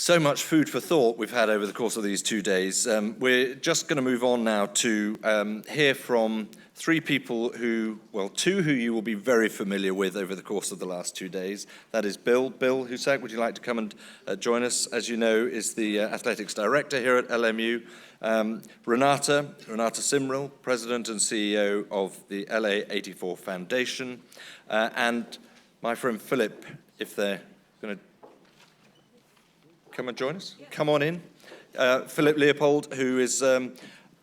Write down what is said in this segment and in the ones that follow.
So much food for thought we've had over the course of these 2 days. We're just going to move on now to hear from three people who, well, two who you will be very familiar with over the course of the last 2 days. That is Bill. Bill Husak, would you like to come and join us? As you know, is the athletics director here at LMU. Renata Simril, president and CEO of the LA84 Foundation. And my friend Philip, if they're going to come and join us? Yeah. Come on in. Philip Leopold, who is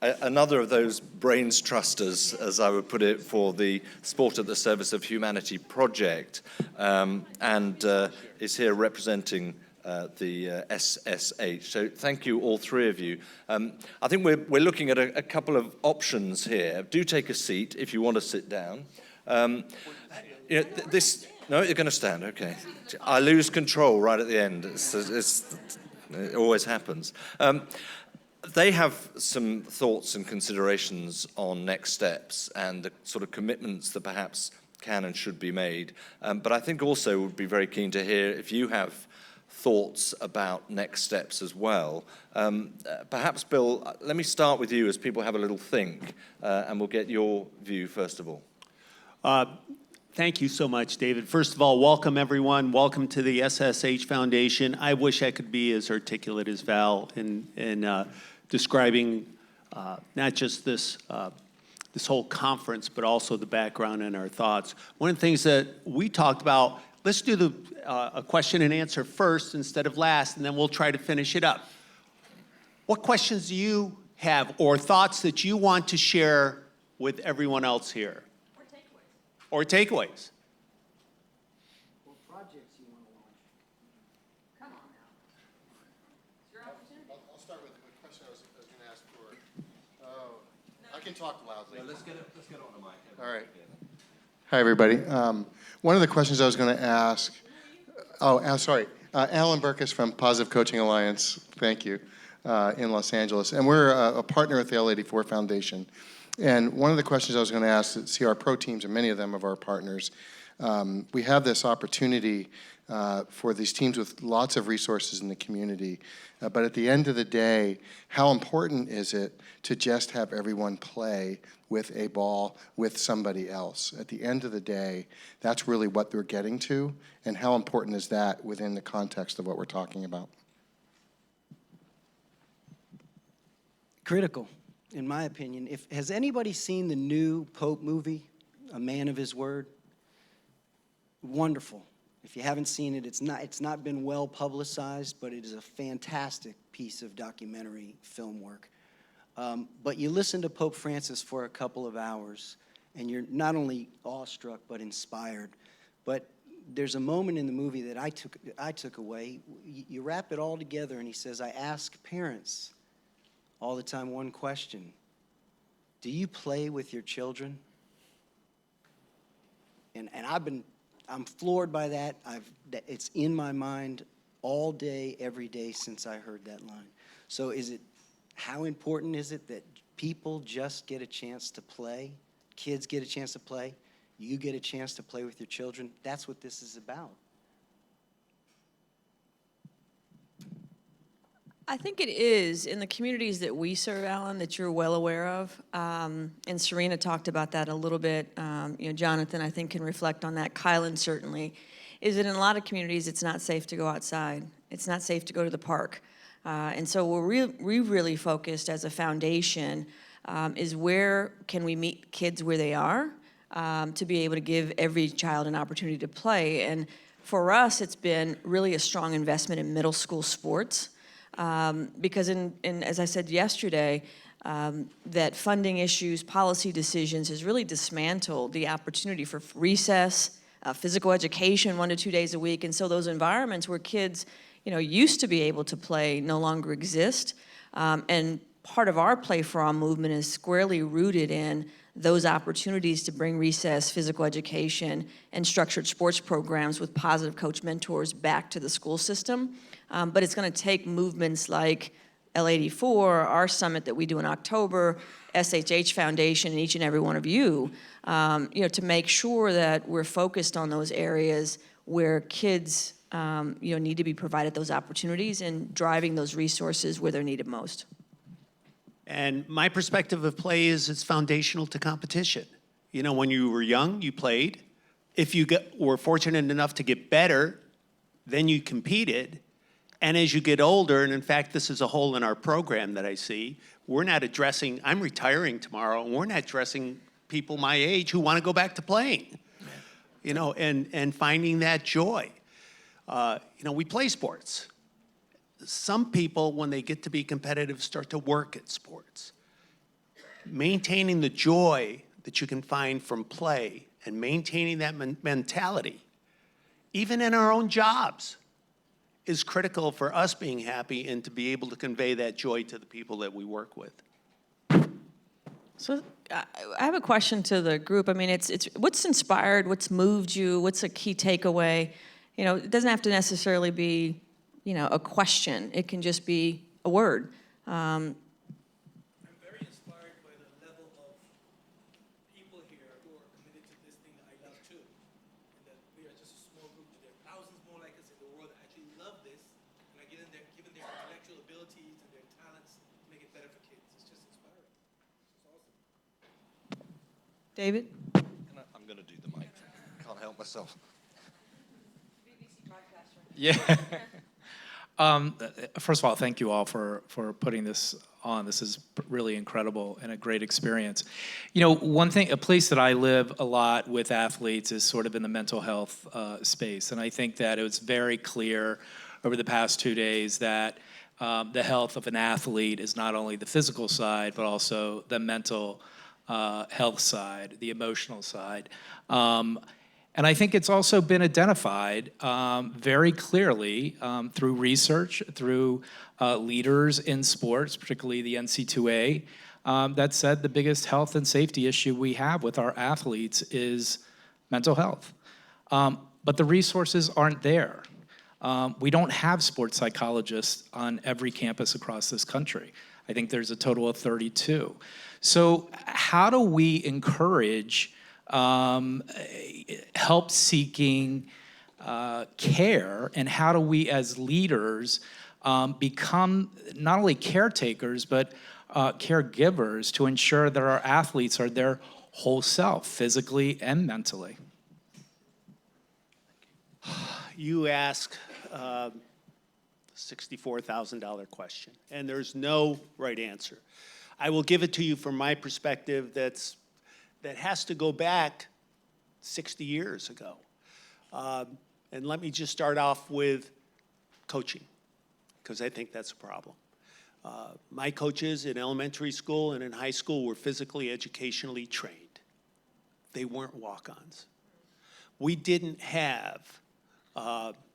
another of those brains trusters, as I would put it, for the Sport at the Service of Humanity project, and is here representing the SSH. So thank you, all three of you. I think we're looking at a couple of options here. Do take a seat if you want to sit down. You know, no, you're going to stand, okay. I lose control right at the end. It always happens. They have some thoughts and considerations on next steps and the sort of commitments that perhaps can and should be made. But I think also would be very keen to hear if you have thoughts about next steps as well. Perhaps, Bill, let me start with you as people have a little think, and we'll get your view first of all. Thank you so much, David. First of all, welcome everyone. Welcome to the SSH Foundation. I wish I could be as articulate as Val in describing not just this whole conference, but also the background and our thoughts. One of the things that we talked about, let's do a question and answer first instead of last, and then we'll try to finish it up. What questions do you have or thoughts that you want to share with everyone else here? Or takeaways. Or projects you want to launch. Come on now. It's your opportunity. I'll start with the question I was going to ask for. Oh, I can talk loudly. Yeah, let's get on the mic. All right. Hi, everybody. One of the questions I was going to ask. Sorry. Alan Burke is from Positive Coaching Alliance. Thank you. In Los Angeles, and we're a partner with the LA84 Foundation. And one of the questions I was going to ask is, see our pro teams and many of them of our partners, we have this opportunity for these teams with lots of resources in the community. But at the end of the day, how important is it to just have everyone play with a ball with somebody else? At the end of the day, that's really what they're getting to. And how important is that within the context of what we're talking about? Critical, in my opinion. Has anybody seen the new Pope movie, A Man of His Word? Wonderful. If you haven't seen it, it's not been well publicized, but it is a fantastic piece of documentary film work. But you listen to Pope Francis for a couple of hours, and you're not only awestruck but inspired. But there's a moment in the movie that I took away. You wrap it all together, and he says, I ask parents all the time one question: do you play with your children? And I'm floored by that. It's in my mind all day, every day since I heard that line. So how important is it that people just get a chance to play? Kids get a chance to play. You get a chance to play with your children. That's what this is about. I think it is in the communities that we serve, Alan, that you're well aware of. And Serena talked about that a little bit. Jonathan, I think, can reflect on that. Kylan certainly. Is that in a lot of communities, it's not safe to go outside. It's not safe to go to the park. And so we're really focused as a foundation is where can we meet kids where they are to be able to give every child an opportunity to play. And for us, it's been really a strong investment in middle school sports. Because as I said yesterday, that funding issues, policy decisions has really dismantled the opportunity for recess, physical education 1 to 2 days a week. And so those environments where kids, used to be able to play no longer exist. And part of our Play for All movement is squarely rooted in those opportunities to bring recess, physical education, and structured sports programs with positive coach mentors back to the school system. But it's going to take movements like LA84, our summit that we do in October, SHH Foundation, and each and every one of you, to make sure that we're focused on those areas where kids need to be provided those opportunities and driving those resources where they're needed most. And my perspective of play is it's foundational to competition. When you were young, you played. If you were fortunate enough to get better, then you competed. And as you get older, and in fact, this is a hole in our program that I see, I'm retiring tomorrow, and we're not addressing people my age who want to go back to playing, and finding that joy. We play sports. Some people, when they get to be competitive, start to work at sports. Maintaining the joy that you can find from play and maintaining that mentality, even in our own jobs, is critical for us being happy and to be able to convey that joy to the people that we work with. So I have a question to the group. I mean, it's what's inspired, what's moved you, what's a key takeaway? It doesn't have to necessarily be, a question. It can just be a word. I'm very inspired by the level of people here who are committed to this thing that I love too. And that we are just a small group. There are thousands more like us in the world that actually love this and are given their intellectual abilities and their talents to make it better for kids. It's just inspiring. It's awesome. David? I'm going to do the mic. Can't help myself. Yeah. First of all, thank you all for putting this on. This is really incredible and a great experience. A place that I live a lot with athletes is sort of in the mental health space. And I think that it was very clear over the past 2 days that the health of an athlete is not only the physical side, but also the mental health side, the emotional side. And I think it's also been identified very clearly through research, through leaders in sports, particularly the NC2A, that said the biggest health and safety issue we have with our athletes is mental health. But the resources aren't there. We don't have sports psychologists on every campus across this country. I think there's a total of 32. So how do we encourage help-seeking care, and how do we as leaders become not only caretakers, but caregivers to ensure that our athletes are their whole self, physically and mentally? You ask a $64,000 question, and there's no right answer. I will give it to you from my perspective that has to go back 60 years ago. And let me just start off with coaching, because I think that's a problem. My coaches in elementary school and in high school were physically, educationally trained. They weren't walk-ons. We didn't have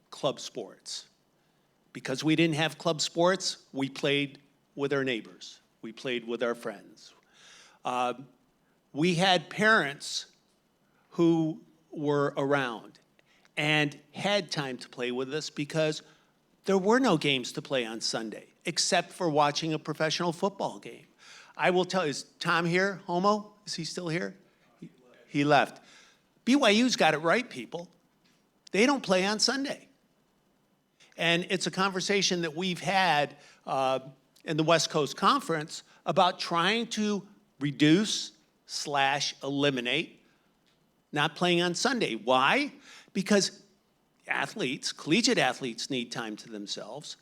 club sports. Because we didn't have club sports, we played with our neighbors. We played with our friends. We had parents who were around and had time to play with us because there were no games to play on Sunday, except for watching a professional football game. I will tell you, is Tom here, Homo? Is he still here? He left. BYU's got it right, people. They don't play on Sunday. And it's a conversation that we've had in the West Coast Conference about trying to reduce/eliminate not playing on Sunday. Why? Because athletes, collegiate athletes, need time to themselves,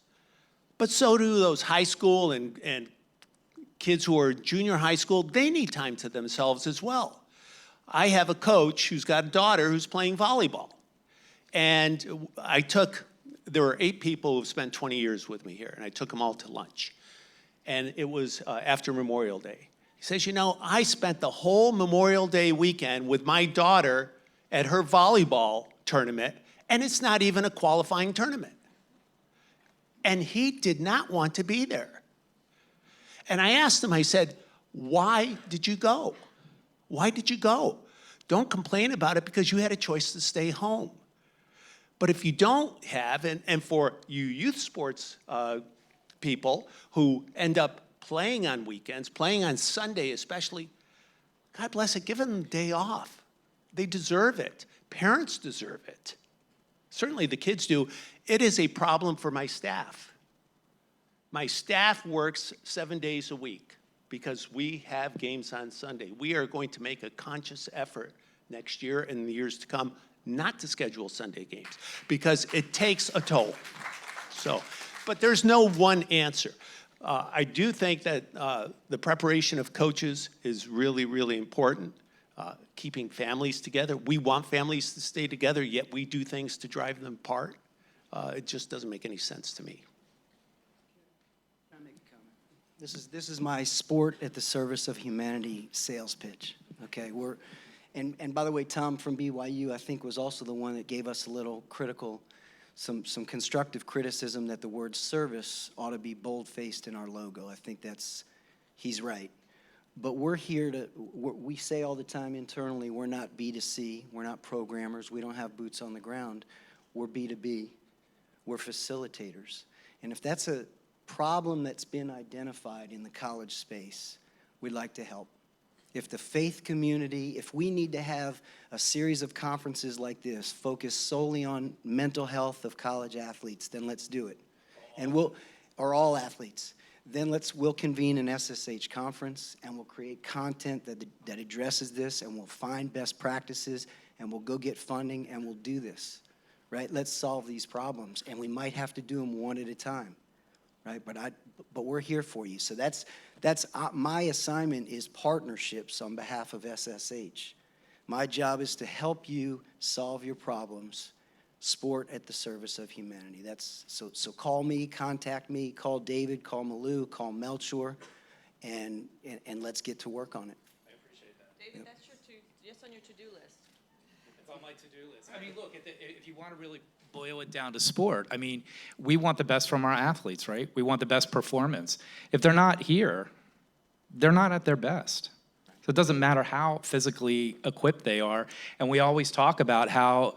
but so do those high school and kids who are junior high school. They need time to themselves as well. I have a coach who's got a daughter who's playing volleyball. And there were 8 people who've spent 20 years with me here, and I took them all to lunch. And it was after Memorial Day. He says, I spent the whole Memorial Day weekend with my daughter at her volleyball tournament, and it's not even a qualifying tournament. And he did not want to be there. And I asked him, I said, why did you go? Why did you go? Don't complain about it because you had a choice to stay home. But if you don't have, and for you youth sports people who end up playing on weekends, playing on Sunday especially, God bless it, give them a day off. They deserve it. Parents deserve it. Certainly the kids do. It is a problem for my staff. My staff works 7 days a week because we have games on Sunday. We are going to make a conscious effort next year and the years to come not to schedule Sunday games because it takes a toll. So, but there's no one answer. I do think that the preparation of coaches is really, really important. Keeping families together. We want families to stay together, yet we do things to drive them apart. It just doesn't make any sense to me. Can I make a comment? This is my sport at the service of humanity sales pitch. Okay, and by the way, Tom from BYU, I think, was also the one that gave us a little critical, some constructive criticism that the word service ought to be bold-faced in our logo. I think he's right. But we're here we say all the time internally, we're not B2C, we're not programmers, we don't have boots on the ground. We're B2B, we're facilitators. And if that's a problem that's been identified in the college space, we'd like to help. If the faith community, if we need to have a series of conferences like this focused solely on mental health of college athletes, then let's do it. And or all athletes. Then we'll convene an SSH conference and we'll create content that addresses this, and we'll find best practices and we'll go get funding and we'll do this, right? Let's solve these problems, and we might have to do them one at a time, right? But we're here for you. So that's my assignment is partnerships on behalf of SSH. My job is to help you solve your problems. Sport at the service of humanity. So call me, contact me, call David, call Malou, call Melchor, and let's get to work on it. I appreciate that. David, that's just on your to-do list. It's on my to-do list. I mean, look, if you want to really boil it down to sport, I mean, we want the best from our athletes, right? We want the best performance. If they're not here, they're not at their best. So it doesn't matter how physically equipped they are. And we always talk about how,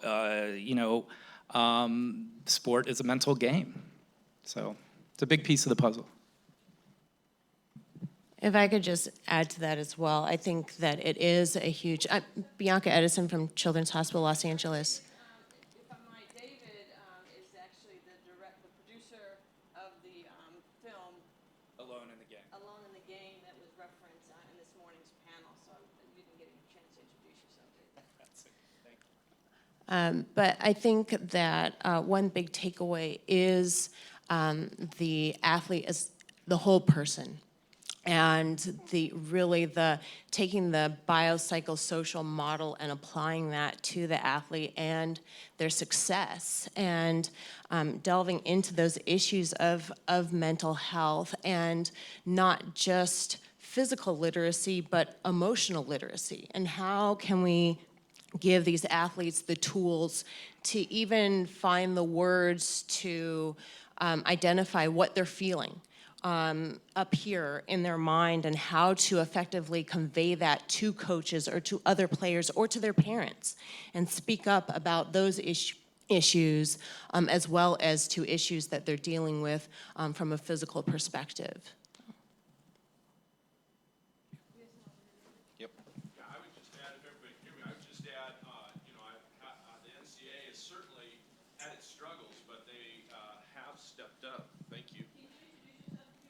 sport is a mental game. So it's a big piece of the puzzle. If I could just add to that as well, I think that it is a huge, Bianca Edison from Children's Hospital Los Angeles. If I might, David is actually the producer of the film Alone in the Game. Alone in the Game that was referenced in this morning's panel, so you didn't get a chance to introduce yourself, David. That's it. Thank you. But I think that one big takeaway is the athlete as the whole person. And the taking the biopsychosocial model and applying that to the athlete and their success, and delving into those issues of mental health, and not just physical literacy, but emotional literacy. And how can we give these athletes the tools to even find the words to identify what they're feeling up here in their mind, and how to effectively convey that to coaches or to other players or to their parents, and speak up about those issues as well as to issues that they're dealing with from a physical perspective. Yep. Yeah, I would just add, if everybody can hear me, I would just add, the NCAA has certainly had its struggles, but they have stepped up. Thank you.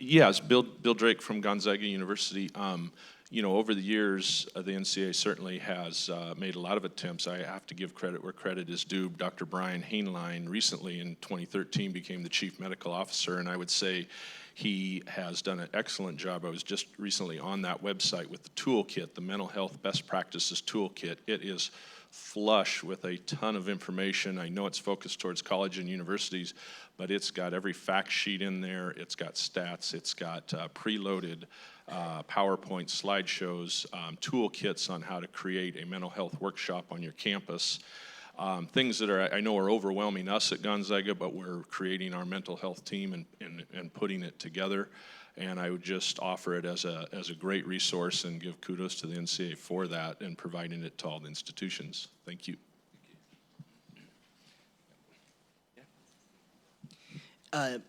Yes, Bill Drake from Gonzaga University. Over the years, the NCAA certainly has made a lot of attempts. I have to give credit where credit is due. Dr. Brian Hainline recently in 2013 became the chief medical officer, and I would say he has done an excellent job. I was just recently on that website with the Toolkit, the Mental Health Best Practices Toolkit. It is flush with a ton of information. I know it's focused towards college and universities, but it's got every fact sheet in there. It's got stats. It's got preloaded PowerPoint slideshows, toolkits on how to create a mental health workshop on your campus. Things that I know are overwhelming us at Gonzaga, but we're creating our mental health team and putting it together. And I would just offer it as a great resource and give kudos to the NCAA for that and providing it to all the institutions. Thank you.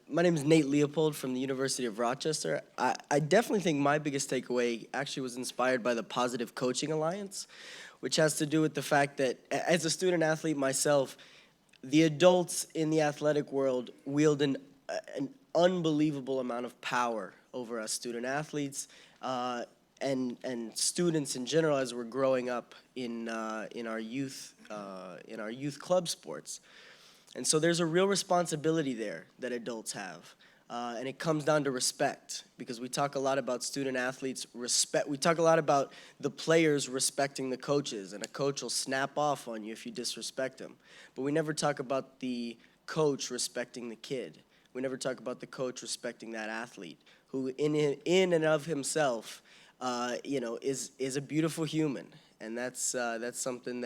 My name is Nate Leopold from the University of Rochester. I definitely think my biggest takeaway actually was inspired by the Positive Coaching Alliance, which has to do with the fact that as a student athlete myself, the adults in the athletic world wield an unbelievable amount of power over us student athletes and students in general as we're growing up in our youth club sports. And so there's a real responsibility there that adults have. And it comes down to respect, because we talk a lot about student athletes respect. We talk a lot about the players respecting the coaches, and a coach will snap off on you if you disrespect him. But we never talk about the coach respecting the kid. We never talk about the coach respecting that athlete, who in and of himself, is a beautiful human. And that's something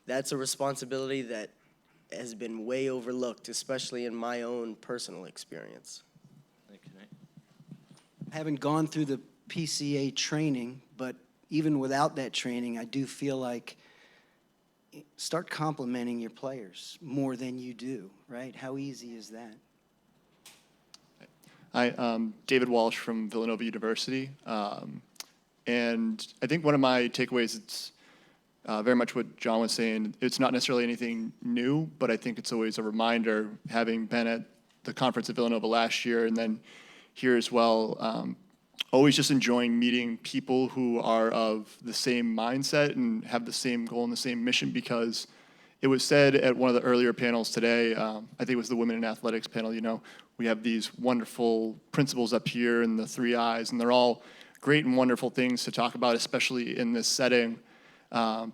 that's a responsibility that has been way overlooked, especially in my own personal experience. I haven't gone through the PCA training, but even without that training, I do feel like start complimenting your players more than you do, right? How easy is that? Hi, David Walsh from Villanova University. And I think one of my takeaways, it's very much what John was saying. It's not necessarily anything new, but I think it's always a reminder, having been at the conference at Villanova last year and then here as well, always just enjoying meeting people who are of the same mindset and have the same goal and the same mission, because it was said at one of the earlier panels today, I think it was the Women in Athletics panel, we have these wonderful principles up here and the 3 I's, and they're all great and wonderful things to talk about, especially in this setting. But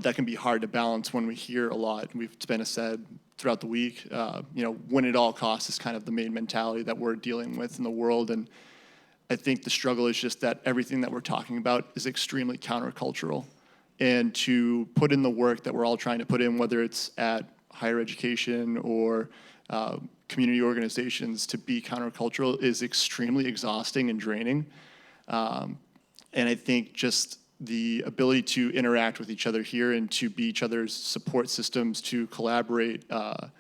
that can be hard to balance when we hear a lot. It's been said throughout the week, win at all costs is kind of the main mentality that we're dealing with in the world. And I think the struggle is just that everything that we're talking about is extremely countercultural. And to put in the work that we're all trying to put in, whether it's at higher education or community organizations, to be countercultural is extremely exhausting and draining. And I think just the ability to interact with each other here and to be each other's support systems, to collaborate, not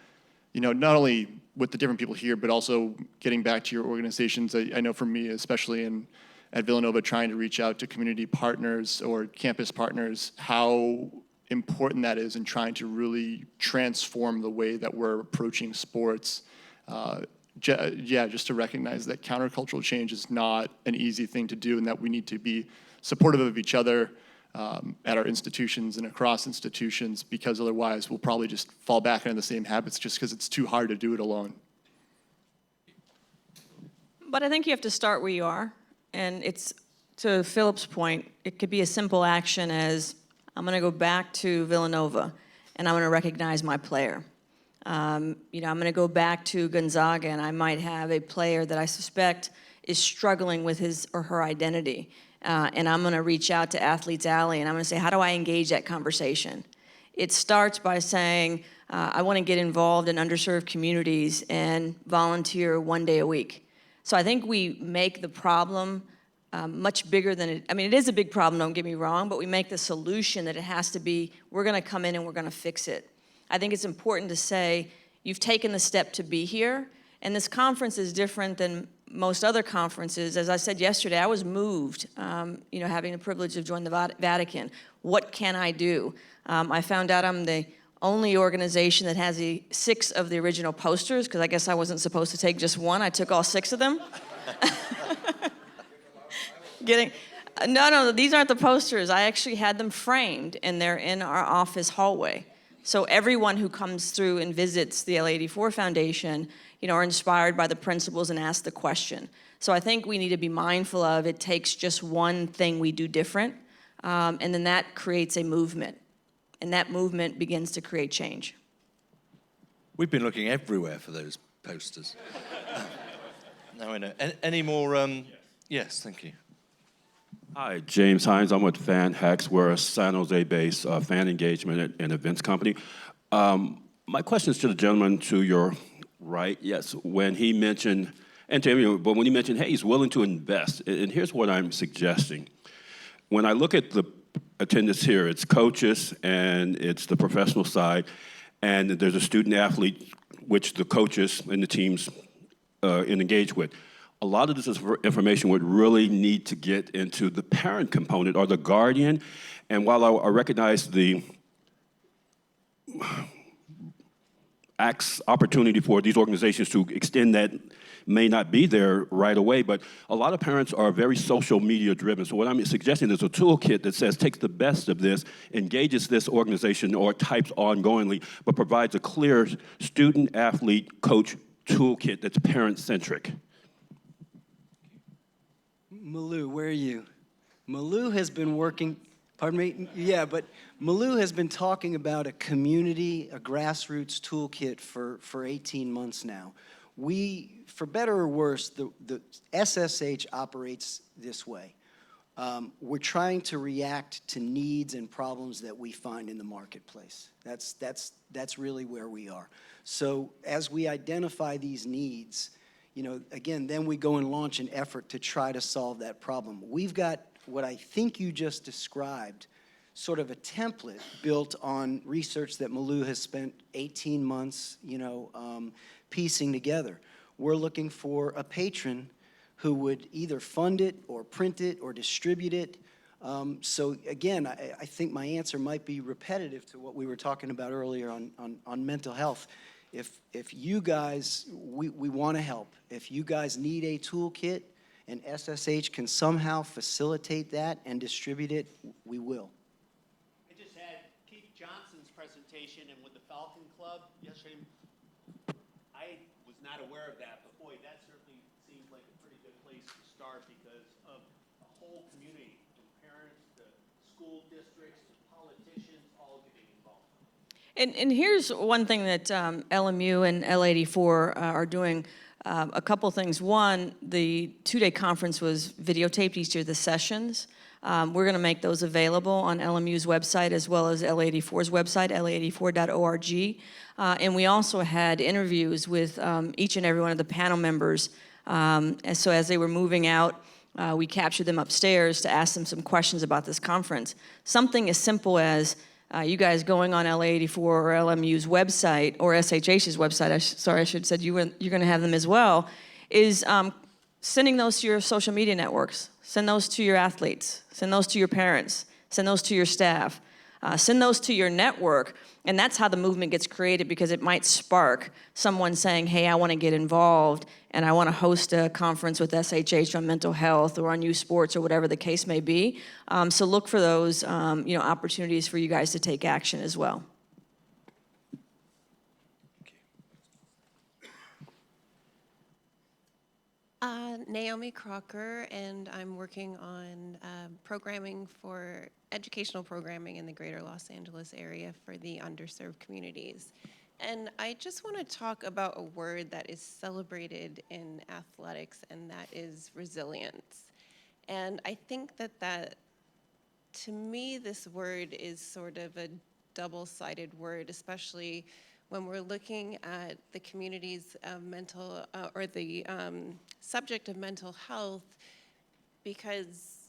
only with the different people here, but also getting back to your organizations. I know for me, especially at Villanova, trying to reach out to community partners or campus partners, how important that is in trying to really transform the way that we're approaching sports. Just to recognize that countercultural change is not an easy thing to do, and that we need to be supportive of each other at our institutions and across institutions, because otherwise we'll probably just fall back into the same habits just because it's too hard to do it alone. But I think you have to start where you are. And it's, to Philip's point, it could be a simple action as, I'm going to go back to Villanova and I'm going to recognize my player. I'm going to go back to Gonzaga and I might have a player that I suspect is struggling with his or her identity. And I'm going to reach out to Athletes Alley and I'm going to say, how do I engage that conversation? It starts by saying, I want to get involved in underserved communities and volunteer 1 day a week. So I think we make the problem much bigger than it, it is a big problem, don't get me wrong, but we make the solution that it has to be, we're going to come in and we're going to fix it. I think it's important to say, you've taken the step to be here, and this conference is different than most other conferences. As I said yesterday, I was moved, having the privilege of joining the Vatican. What can I do? I found out I'm the only organization that has 6 of the original posters, because I guess I wasn't supposed to take just one. I took all 6 of them. No, these aren't the posters. I actually had them framed, and they're in our office hallway. So everyone who comes through and visits the LA84 Foundation, are inspired by the principles and ask the question. So I think we need to be mindful of, it takes just one thing we do different, and then that creates a movement. And that movement begins to create change. We've been looking everywhere for those posters. Now I know. Any more? Yes, thank you. Hi, James Hines. I'm with Fan Hacks. We're a San Jose-based fan engagement and events company. My question is to the gentleman to your right. Yes, when he mentioned, and to everyone, but when he mentioned, hey, he's willing to invest. And here's what I'm suggesting. When I look at the attendance here, it's coaches and it's the professional side, and there's a student athlete, which the coaches and the teams engage with. A lot of this information would really need to get into the parent component or the guardian. And while I recognize the opportunity for these organizations to extend that may not be there right away, but a lot of parents are very social media driven. So what I'm suggesting is a toolkit that says takes the best of this, engages this organization or types ongoingly, but provides a clear student, athlete, coach toolkit that's parent-centric. Malou, where are you? Malou has been working, pardon me? Yeah, but Malou has been talking about a community, a grassroots toolkit for 18 months now. We, for better or worse, the SSH operates this way. We're trying to react to needs and problems that we find in the marketplace. That's really where we are. So as we identify these needs, you know, again, then we go and launch an effort to try to solve that problem. We've got what I think you just described, sort of a template built on research that Malou has spent 18 months, you know, piecing together. We're looking for a patron who would either fund it or print it or distribute it. So again, I think my answer might be repetitive to what we were talking about earlier on mental health. If you guys, we want to help. If you guys need a toolkit and SSH can somehow facilitate that and distribute it, we will. I just had Keith Johnson's presentation, and with the Falcon Club yesterday, I was not aware of that, but boy, that certainly seems like a pretty good place to start because of the whole community, from parents to school districts to politicians, all getting involved. And here's one thing that LMU and LA84 are doing. A couple things. One, the two-day conference was videotaped, each of the sessions. We're going to make those available on LMU's website as well as LA84's website, la84.org. And we also had interviews with each and every one of the panel members. And so as they were moving out, we captured them upstairs to ask them some questions about this conference. Something as simple as you guys going on LA84 or LMU's website, or SHH's website, I should have said you're going to have them as well, is sending those to your social media networks. Send those to your athletes. Send those to your parents. Send those to your staff. Send those to your network. And that's how the movement gets created, because it might spark someone saying, hey, I want to get involved and I want to host a conference with SHH on mental health or on youth sports or whatever the case may be. So look for those opportunities for you guys to take action as well. Naomi Crocker, and I'm working on programming for educational programming in the greater Los Angeles area for the underserved communities. And I just want to talk about a word that is celebrated in athletics, and that is resilience. And I think that to me, this word is sort of a double-sided word, especially when we're looking at the community's mental, or the subject of mental health, because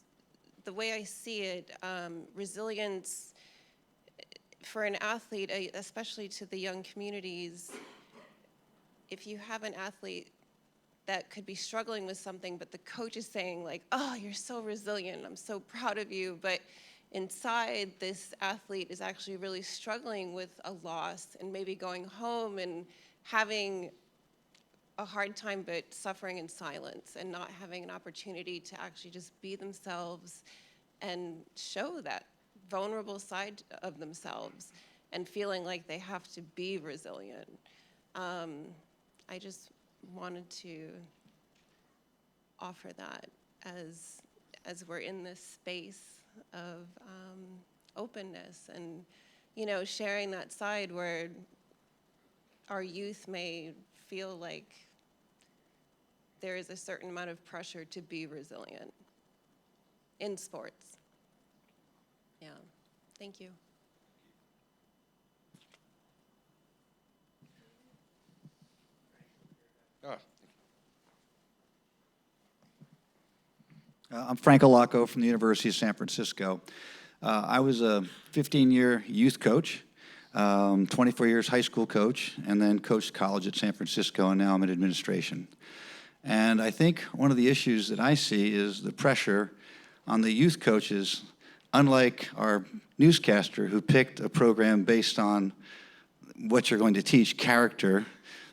the way I see it, resilience for an athlete, especially to the young communities, if you have an athlete that could be struggling with something, but the coach is saying like, oh, you're so resilient, I'm so proud of you, but inside, this athlete is actually really struggling with a loss and maybe going home and having a hard time but suffering in silence and not having an opportunity to actually just be themselves and show that vulnerable side of themselves and feeling like they have to be resilient. I just wanted to offer that as we're in this space of openness and, sharing that side where our youth may feel like there is a certain amount of pressure to be resilient in sports. Yeah, thank you. I'm Frank Alaco from the University of San Francisco. I was a 15-year youth coach, 24 years high school coach, and then coached college at San Francisco, and now I'm in administration. And I think one of the issues that I see is the pressure on the youth coaches, unlike our newscaster who picked a program based on what you're going to teach, character,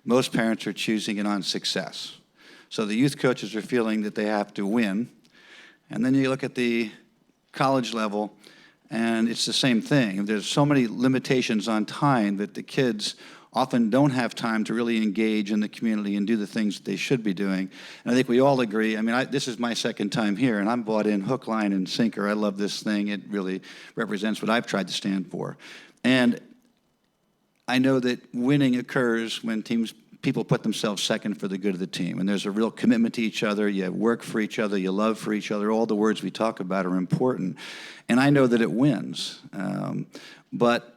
most parents are choosing it on success. So the youth coaches are feeling that they have to win. And then you look at the college level, and it's the same thing. There's so many limitations on time that the kids often don't have time to really engage in the community and do the things that they should be doing. And I think we all agree. I mean, this is my second time here, and I'm bought in hook, line, and sinker. I love this thing. It really represents what I've tried to stand for. And I know that winning occurs when people put themselves second for the good of the team. And there's a real commitment to each other. You work for each other. You love for each other. All the words we talk about are important. And I know that it wins. But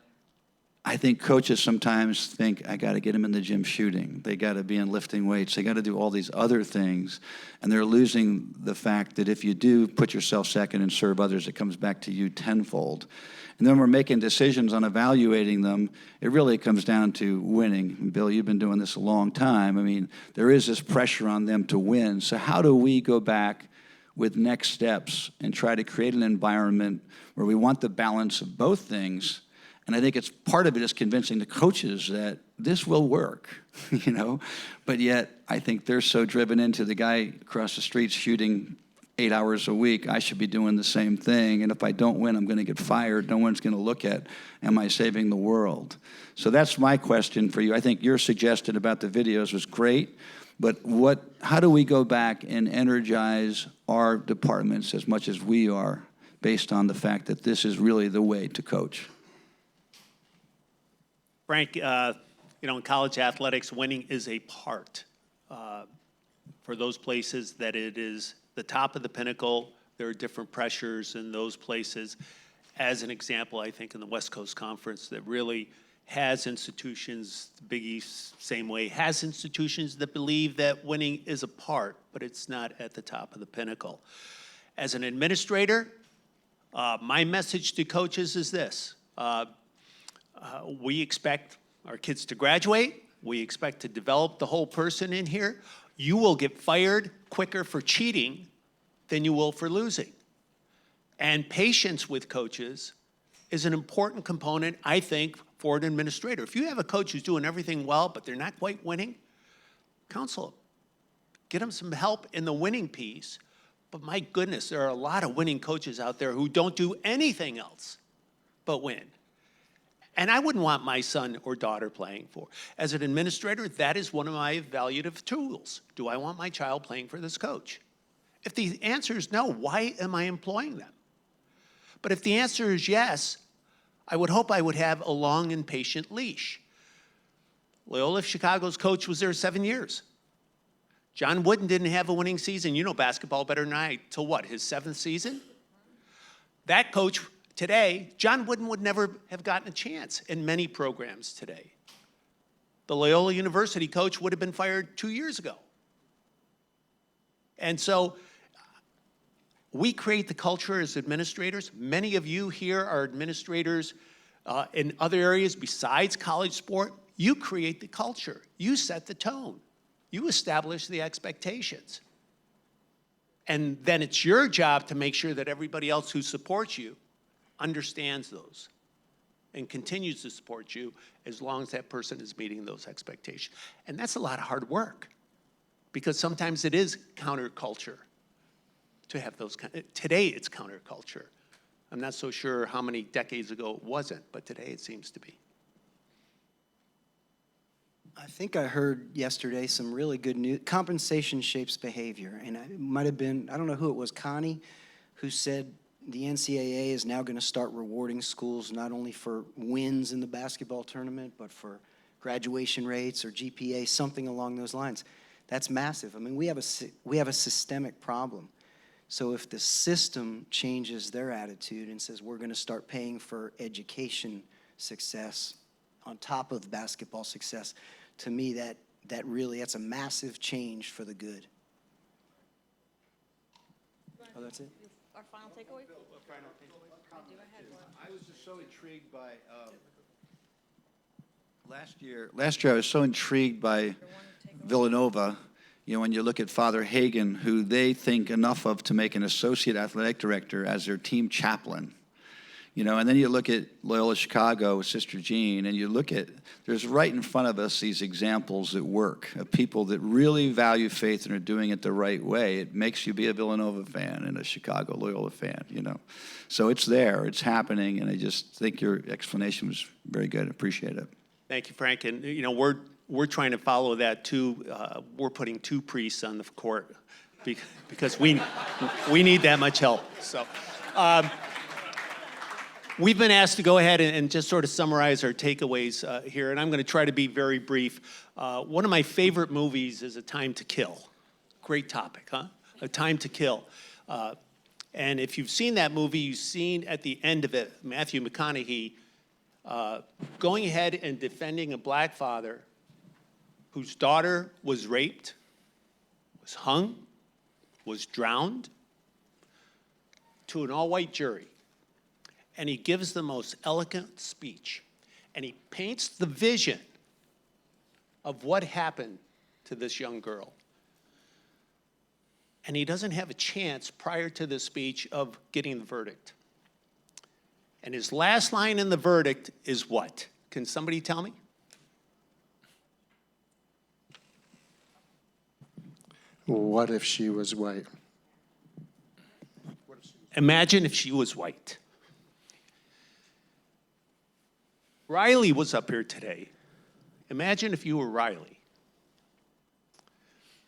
I think coaches sometimes think, I got to get them in the gym shooting. They got to be in lifting weights. They got to do all these other things. And they're losing the fact that if you do put yourself second and serve others, it comes back to you tenfold. And then we're making decisions on evaluating them. It really comes down to winning. Bill, you've been doing this a long time. I mean, there is this pressure on them to win. So how do we go back with next steps and try to create an environment where we want the balance of both things? And I think it's part of it is convincing the coaches that this will work, you know? But yet, I think they're so driven into the guy across the street shooting 8 hours a week, I should be doing the same thing. And if I don't win, I'm going to get fired. No one's going to look at, am I saving the world? So that's my question for you. I think your suggestion about the videos was great. But how do we go back and energize our departments as much as we are based on the fact that this is really the way to coach? Frank, in college athletics, winning is a part. For those places that it is the top of the pinnacle, there are different pressures in those places. As an example, I think in the West Coast Conference that really has institutions, the Big East same way, has institutions that believe that winning is a part, but it's not at the top of the pinnacle. As an administrator, my message to coaches is this. We expect our kids to graduate. We expect to develop the whole person in here. You will get fired quicker for cheating than you will for losing. And patience with coaches is an important component, I think, for an administrator. If you have a coach who's doing everything well, but they're not quite winning, counsel them. Get them some help in the winning piece. But my goodness, there are a lot of winning coaches out there who don't do anything else but win. And I wouldn't want my son or daughter playing for. As an administrator, that is one of my evaluative tools. Do I want my child playing for this coach? If the answer is no, why am I employing them? But if the answer is yes, I would hope I would have a long and patient leash. Loyola Chicago's coach was there 7 years. John Wooden didn't have a winning season. You know basketball better than I, till what, his 7th season? That coach today, John Wooden would never have gotten a chance in many programs today. The Loyola University coach would have been fired 2 years ago. And so we create the culture as administrators. Many of you here are administrators in other areas besides college sport. You create the culture. You set the tone. You establish the expectations. And then it's your job to make sure that everybody else who supports you understands those and continues to support you as long as that person is meeting those expectations. And that's a lot of hard work because sometimes it is counterculture to have those. Today it's counterculture. I'm not so sure how many decades ago it wasn't, but today it seems to be. I think I heard yesterday some really good news. Compensation shapes behavior. And it might have been, I don't know who it was, Connie, who said the NCAA is now going to start rewarding schools not only for wins in the basketball tournament, but for graduation rates or GPA, something along those lines. That's massive. I mean, we have a systemic problem. So if the system changes their attitude and says we're going to start paying for education success on top of basketball success, to me that's a massive change for the good. Oh, that's it? Our final takeaway? I was just so intrigued by last year I was so intrigued by Villanova. You know, when you look at Father Hagen, who they think enough of to make an associate athletic director as their team chaplain. You know, and then you look at Loyola Chicago with Sister Jean, and you look at, there's right in front of us these examples that work, of people that really value faith and are doing it the right way. It makes you be a Villanova fan and a Chicago Loyola fan, you know. So it's there, it's happening, and I just think your explanation was very good. Appreciate it. Thank you, Frank. And, you know, we're trying to follow that too. We're putting 2 priests on the court because we need that much help. So we've been asked to go ahead and just sort of summarize our takeaways here, and I'm going to try to be very brief. One of my favorite movies is A Time to Kill. Great topic, huh? A Time to Kill. And if you've seen that movie, you've seen at the end of it, Matthew McConaughey going ahead and defending a black father whose daughter was raped, was hung, was drowned, to an all-white jury. And he gives the most eloquent speech. And he paints the vision of what happened to this young girl. And he doesn't have a chance prior to the speech of getting the verdict. And his last line in the verdict is what? Can somebody tell me? What if she was white? Imagine if she was white. Riley was up here today. Imagine if you were Riley.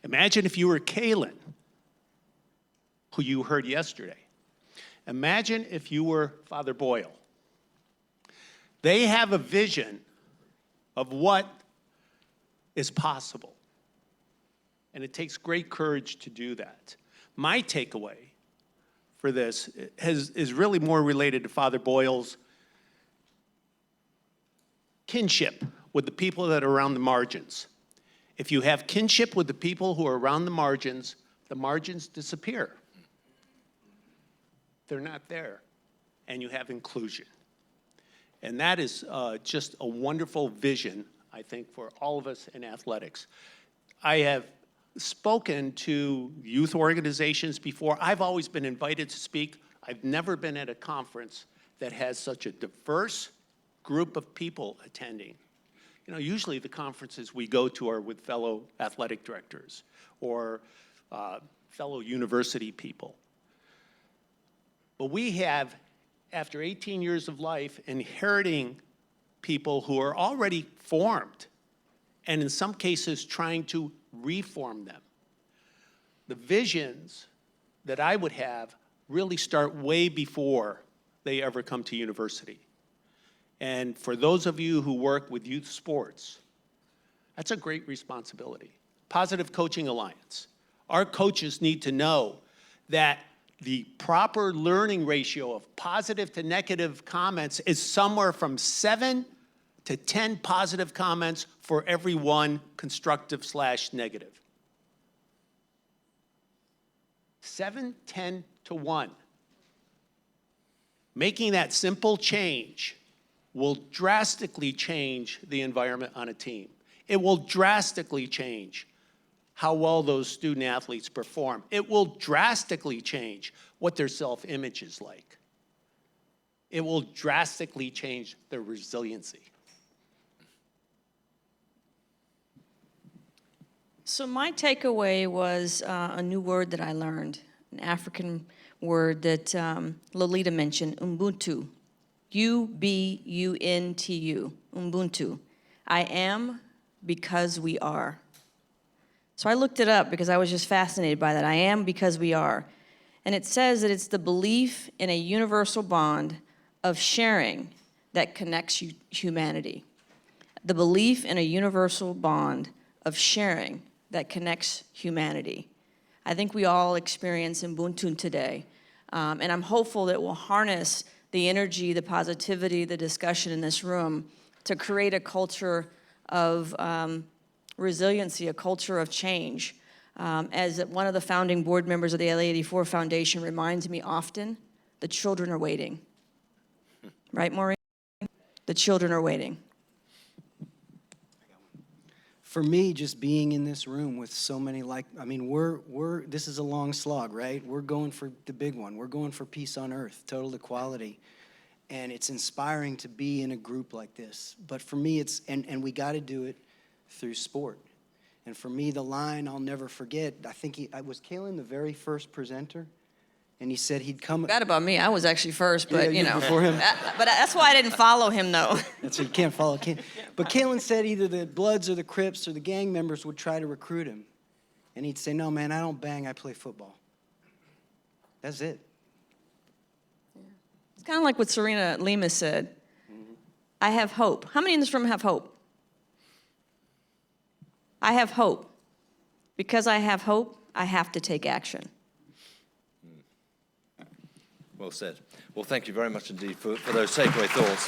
Imagine if you were Kaylin, who you heard yesterday. Imagine if you were Father Boyle. They have a vision of what is possible. And it takes great courage to do that. My takeaway for this is really more related to Father Boyle's kinship with the people that are around the margins. If you have kinship with the people who are around the margins disappear. They're not there. And you have inclusion. And that is just a wonderful vision, I think, for all of us in athletics. I have spoken to youth organizations before. I've always been invited to speak. I've never been at a conference that has such a diverse group of people attending. You know, usually the conferences we go to are with fellow athletic directors or fellow university people. But we have, after 18 years of life, inheriting people who are already formed, and in some cases trying to reform them. The visions that I would have really start way before they ever come to university. And for those of you who work with youth sports, that's a great responsibility. Positive Coaching Alliance. Our coaches need to know that the proper learning ratio of positive to negative comments is somewhere from 7 to 10 positive comments for every 1 constructive/negative. 7, 10 to 1. Making that simple change will drastically change the environment on a team. It will drastically change how well those student athletes perform. It will drastically change what their self-image is like. It will drastically change their resiliency. So my takeaway was a new word that I learned, an African word that Lolita mentioned, Ubuntu. U-B-U-N-T-U, Ubuntu. I am because we are. So I looked it up because I was just fascinated by that. I am because we are. And it says that it's the belief in a universal bond of sharing that connects humanity. The belief in a universal bond of sharing that connects humanity. I think we all experience Ubuntu today. And I'm hopeful that we'll harness the energy, the positivity, the discussion in this room to create a culture of resiliency, a culture of change. As one of the founding board members of the LA84 Foundation reminds me often, the children are waiting. Right, Maureen? The children are waiting. For me, just being in this room with so many this is a long slog, right? We're going for the big one. We're going for peace on earth, total equality. And it's inspiring to be in a group like this. But for me, and we got to do it through sport. And for me, the line I'll never forget, I think was Kalen the very first presenter? And he said he'd come. Forgot about me. I was actually first, but Yeah, you know. before him. But that's why I didn't follow him, though. That's what you can't follow. But Kalen said either the Bloods or the Crips or the gang members would try to recruit him. And he'd say, no, man, I don't bang, I play football. That's it. It's kind of like what Serena Lima said. I have hope. How many in this room have hope? I have hope. Because I have hope, I have to take action. Well said. Well, thank you very much indeed for those takeaway thoughts.